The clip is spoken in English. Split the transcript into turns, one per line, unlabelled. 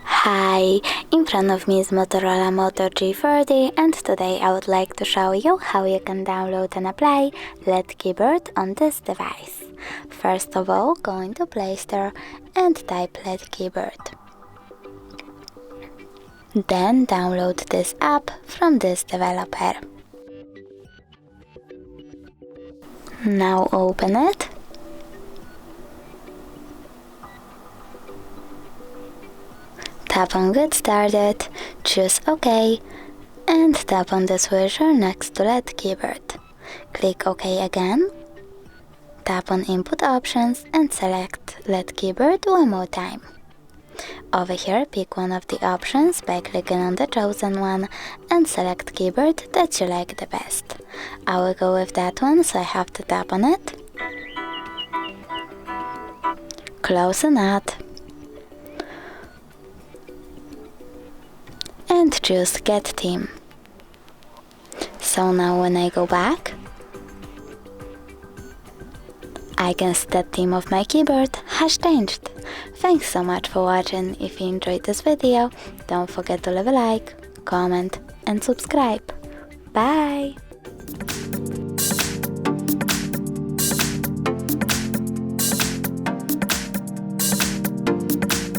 Hi, in front of me is Motorola Moto G30 and today I would like to show you how you can download and apply LED keyboard on this device. First of all, go into Play Store and type LED keyboard. Then download this app from this developer. Now open it. Tap on Get Started, choose OK, and tap on the switcher next to LED keyboard. Click OK again. Tap on Input Options and select LED keyboard one more time. Over here, pick one of the options by clicking on the chosen one and select keyboard that you like the best. I will go with that one, so I have to tap on it. Close and add. And choose Get Theme. So now when I go back, I can see that theme of my keyboard has changed. Thanks so much for watching. If you enjoyed this video, don't forget to leave a like, comment and subscribe. Bye!